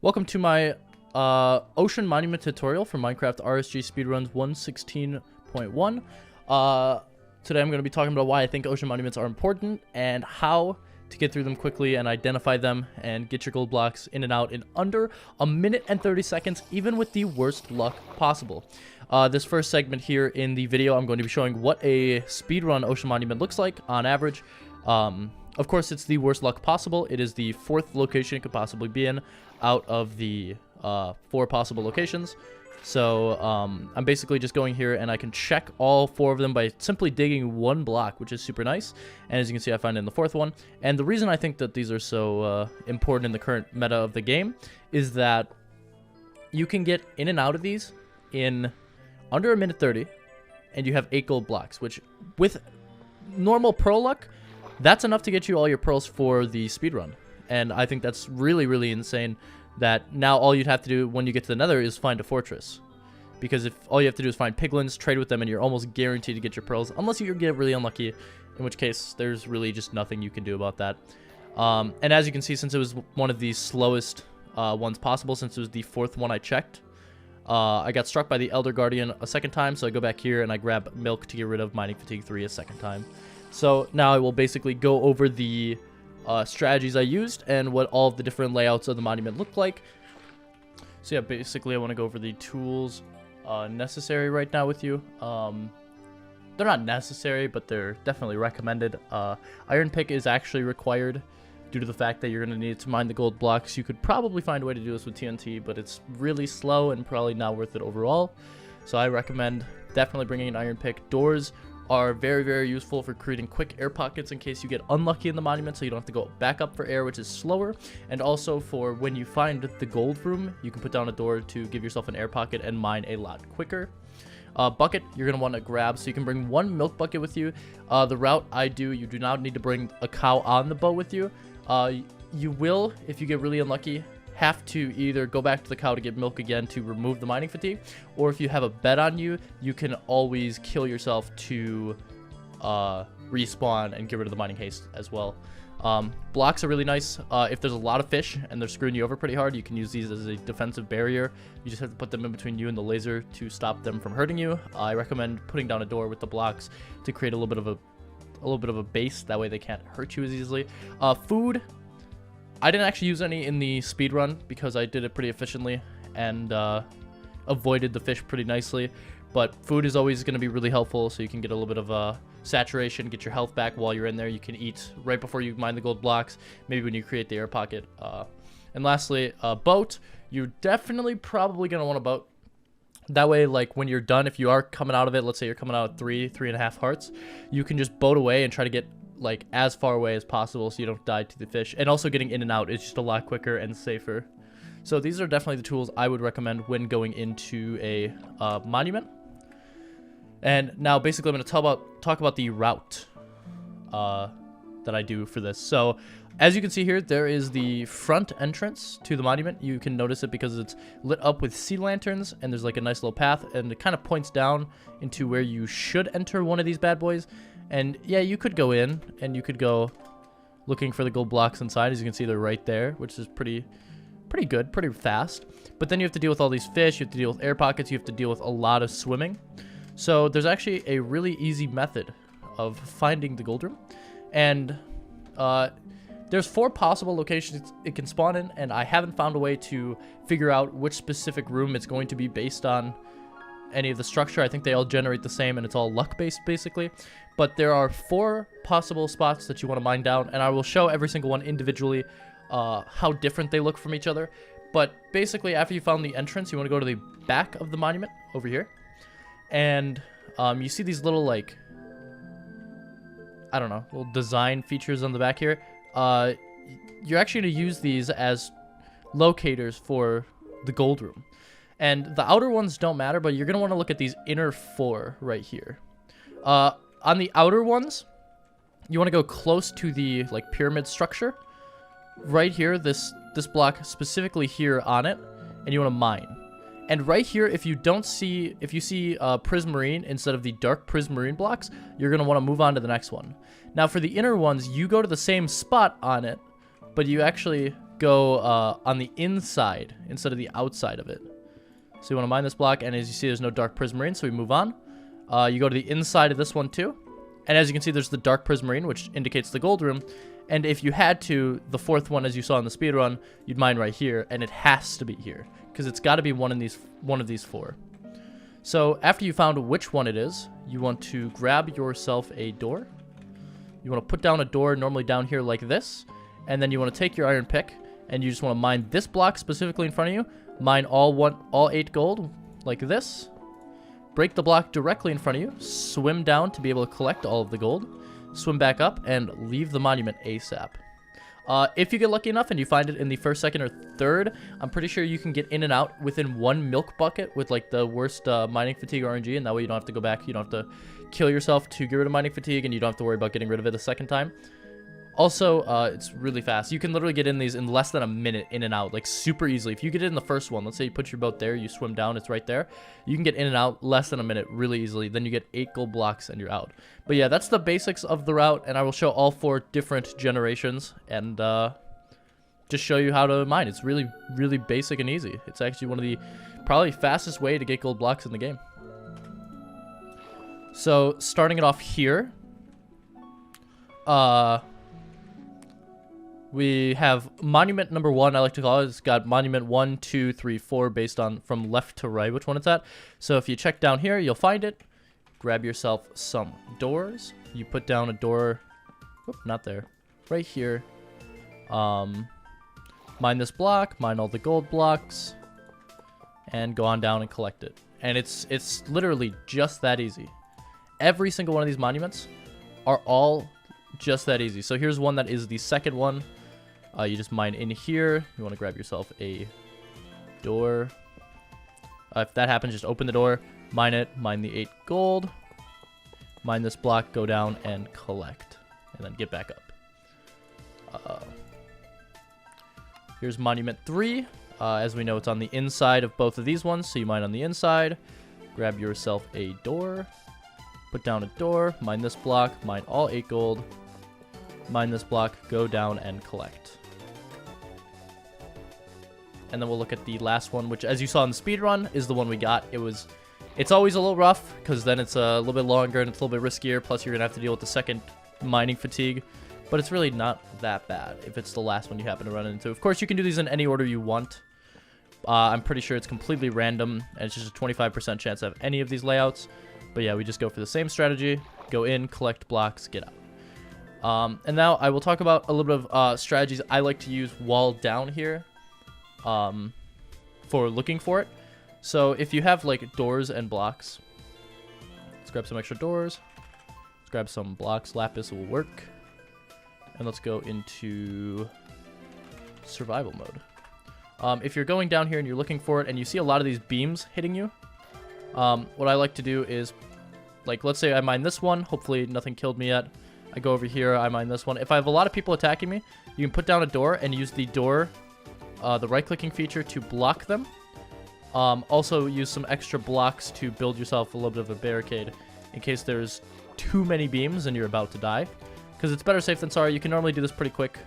Welcome to my Ocean Monument tutorial for Minecraft RSG Speedruns 1.16.1. Today I'm going to be talking about why I think ocean monuments are important and how to get through them quickly and identify them and get your gold blocks in and out in under a minute and 30 seconds, even with the worst luck possible. This first segment here in the video, I'm going to be showing what a speedrun ocean monument looks like on average. Of course, it's the worst luck possible. It is the 4th location it could possibly be in out of the 4 possible locations. So I'm basically just going here and I can check all 4 of them by simply digging 1 block, which is super nice. And as you can see, I find it in the 4th one. And the reason I think that these are so important in the current meta of the game is that you can get in and out of these in under a minute 30, and you have 8 gold blocks, which with normal pro luck, that's enough to get you all your pearls for the speedrun. And I think that's really, really insane that now all you'd have to do when you get to the nether is find a fortress. Because if all you have to do is find piglins, trade with them, and you're almost guaranteed to get your pearls, unless you get really unlucky, in which case there's really just nothing you can do about that. And as you can see, since it was one of the slowest ones possible, since it was the 4th one I checked, I got struck by the Elder Guardian a second time, so I go back here and I grab milk to get rid of Mining Fatigue 3 a second time. So now I will basically go over the strategies I used and what all of the different layouts of the monument look like. So yeah, basically I want to go over the tools necessary right now with you. They're not necessary, but they're definitely recommended. Iron pick is actually required due to the fact that you're going to need to mine the gold blocks. You could probably find a way to do this with TNT, but it's really slow and probably not worth it overall. So I recommend definitely bringing an iron pick. Doors are very, very useful for creating quick air pockets in case you get unlucky in the monument, so you don't have to go back up for air, which is slower. And also for when you find the gold room, you can put down a door to give yourself an air pocket and mine a lot quicker. Bucket, you're going to want to grab, so you can bring 1 milk bucket with you. The route I do, you do not need to bring a cow on the boat with you. You will, if you get really unlucky, have to either go back to the cow to get milk again to remove the mining fatigue, or if you have a bed on you, you can always kill yourself to respawn and get rid of the mining haste as well. Blocks are really nice. If there's a lot of fish and they're screwing you over pretty hard, you can use these as a defensive barrier. You just have to put them in between you and the laser to stop them from hurting you. I recommend putting down a door with the blocks to create a little bit of a base. That way they can't hurt you as easily. Food, I didn't actually use any in the speedrun because I did it pretty efficiently and avoided the fish pretty nicely. But food is always going to be really helpful, so you can get a little bit of saturation, get your health back while you're in there. You can eat right before you mine the gold blocks, maybe when you create the air pocket. And lastly, boat. You're definitely probably going to want a boat. That way, like, when you're done, if you are coming out of it, let's say you're coming out at 3.5 hearts, you can just boat away and try to get like as far away as possible so you don't die to the fish. And also getting in and out is just a lot quicker and safer. So these are definitely the tools I would recommend when going into a monument. And now basically I'm going to talk about the route that I do for this. So as you can see here, there is the front entrance to the monument. You can notice it because it's lit up with sea lanterns, and there's like a nice little path, and it kind of points down into where you should enter one of these bad boys. And yeah, you could go in and you could go looking for the gold blocks inside. As you can see, they're right there, which is pretty good, pretty fast. But then you have to deal with all these fish, you have to deal with air pockets, you have to deal with a lot of swimming. So there's actually a really easy method of finding the gold room. And there's 4 possible locations it can spawn in, and I haven't found a way to figure out which specific room it's going to be based on any of the structure. I think they all generate the same, and it's all luck based basically. But there are 4 possible spots that you want to mine down, and I will show every single one individually how different they look from each other. But basically, after you found the entrance, you want to go to the back of the monument over here, and you see these little, like, I don't know, little design features on the back here. You're actually going to use these as locators for the gold room. And the outer ones don't matter, but you're going to want to look at these inner 4 right here. On the outer ones, you want to go close to the like pyramid structure. Right here, this block specifically here on it, and you want to mine. And right here, if you see prismarine instead of the dark prismarine blocks, you're going to want to move on to the next one. Now for the inner ones, you go to the same spot on it, but you actually go on the inside instead of the outside of it. So you want to mine this block, and as you see, there's no dark prismarine, so we move on. You go to the inside of this one too, and as you can see, there's the dark prismarine, which indicates the gold room. And if you had to, the fourth one, as you saw in the speedrun, you'd mine right here, and it has to be here because it's got to be one of these four. So after you found which one it is, you want to grab yourself a door. You want to put down a door normally down here like this, and then you want to take your iron pick, and you just want to mine this block specifically in front of you. Mine all 8 gold like this. Break the block directly in front of you. Swim down to be able to collect all of the gold. Swim back up and leave the monument ASAP. If you get lucky enough and you find it in the first, second, or third, I'm pretty sure you can get in and out within 1 milk bucket with like the worst mining fatigue RNG, and that way you don't have to go back. You don't have to kill yourself to get rid of mining fatigue, and you don't have to worry about getting rid of it a second time. Also, it's really fast. You can literally get in these in less than a minute in and out, like super easily. If you get it in the first one, let's say you put your boat there, you swim down, it's right there. You can get in and out less than a minute really easily. Then you get 8 gold blocks and you're out. But yeah, that's the basics of the route, and I will show all 4 different generations and just show you how to mine. It's really, really basic and easy. It's actually one of the probably fastest way to get gold blocks in the game. So starting it off here, we have monument number 1, I like to call it. It's got monument 1, 2, 3, 4 based on from left to right which one it's at. So if you check down here, you'll find it. Grab yourself some doors. You put down a door, whoop, not there, right here. Mine this block, mine all the gold blocks, and go on down and collect it. And it's literally just that easy. Every single one of these monuments are all just that easy. So here's one that is the second one. You just mine in here. You want to grab yourself a door. If that happens, just open the door, mine it, mine the 8 gold, mine this block, go down and collect, and then get back up. Here's monument 3. As we know, it's on the inside of both of these ones, so you mine on the inside. Grab yourself a door, put down a door, mine this block, mine all 8 gold, mine this block, go down and collect. And then we'll look at the last one, which, as you saw in the speedrun, is the one we got. It's always a little rough, because then it's a little bit longer and it's a little bit riskier, plus you're going to have to deal with the second mining fatigue. But it's really not that bad if it's the last one you happen to run into. Of course, you can do these in any order you want. I'm pretty sure it's completely random, and it's just a 25% chance to have any of these layouts. But yeah, we just go for the same strategy. Go in, collect blocks, get out. And now I will talk about a little bit of strategies I like to use while down here for looking for it. So if you have like doors and blocks, let's grab some extra doors. Let's grab some blocks. Lapis will work. And let's go into survival mode. If you're going down here and you're looking for it and you see a lot of these beams hitting you, what I like to do is, like, let's say I mine this one. Hopefully nothing killed me yet. I go over here, I mine this one. If I have a lot of people attacking me, you can put down a door and use the door, the right-clicking feature to block them. Also use some extra blocks to build yourself a little bit of a barricade in case there's too many beams and you're about to die. Because it's better safe than sorry. You can normally do this pretty quick.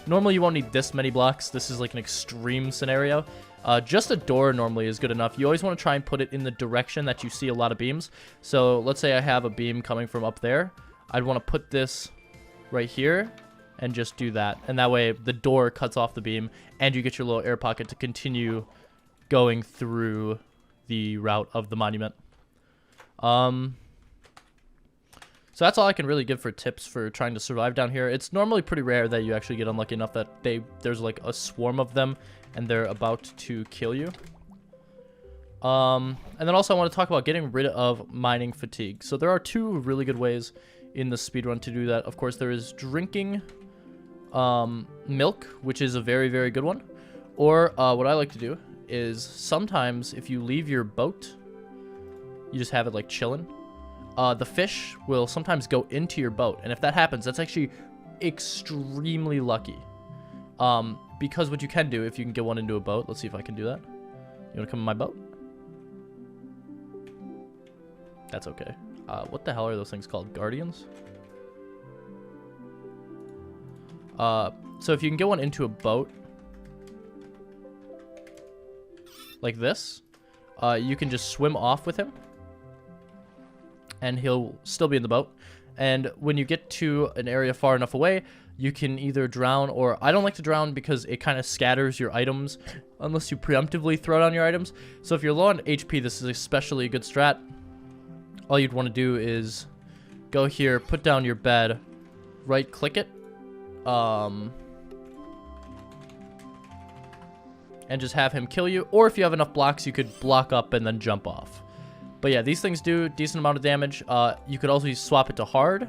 Normally you won't need this many blocks. This is like an extreme scenario. Just a door normally is good enough. You always want to try and put it in the direction that you see a lot of beams. So let's say I have a beam coming from up there. I'd want to put this right here and just do that. And that way the door cuts off the beam and you get your little air pocket to continue going through the route of the monument. So that's all I can really give for tips for trying to survive down here. It's normally pretty rare that you actually get unlucky enough that there's like a swarm of them and they're about to kill you. And then also I want to talk about getting rid of mining fatigue. So there are 2 really good ways in the speedrun to do that. Of course, there is drinking milk, which is a very, very good one. Or what I like to do is sometimes if you leave your boat, you just have it like chilling. The fish will sometimes go into your boat, and if that happens, that's actually extremely lucky. Because what you can do, if you can get one into a boat, let's see if I can do that. You want to come in my boat? That's okay. What the hell are those things called? Guardians? So if you can get one into a boat, like this, you can just swim off with him, and he'll still be in the boat. And when you get to an area far enough away, you can either drown, or I don't like to drown because it kind of scatters your items unless you preemptively throw down your items. So if you're low on HP, this is especially a good strat. All you'd want to do is go here, put down your bed, right click it, and just have him kill you. Or if you have enough blocks, you could block up and then jump off. But yeah, these things do a decent amount of damage. You could also swap it to hard,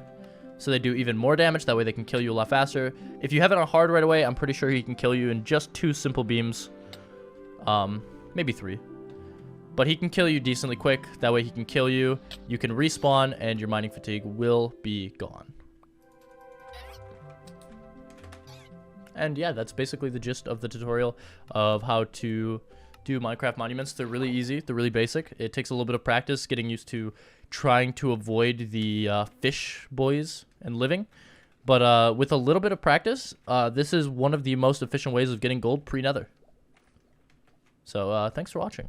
so they do even more damage. That way they can kill you a lot faster. If you have it on hard right away, I'm pretty sure he can kill you in just 2 simple beams. Maybe 3. But he can kill you decently quick. That way he can kill you. You can respawn, and your mining fatigue will be gone. And yeah, that's basically the gist of the tutorial of how to do Minecraft monuments. They're really easy. They're really basic. It takes a little bit of practice getting used to trying to avoid the fish boys and living. But with a little bit of practice, this is one of the most efficient ways of getting gold pre-nether. So thanks for watching.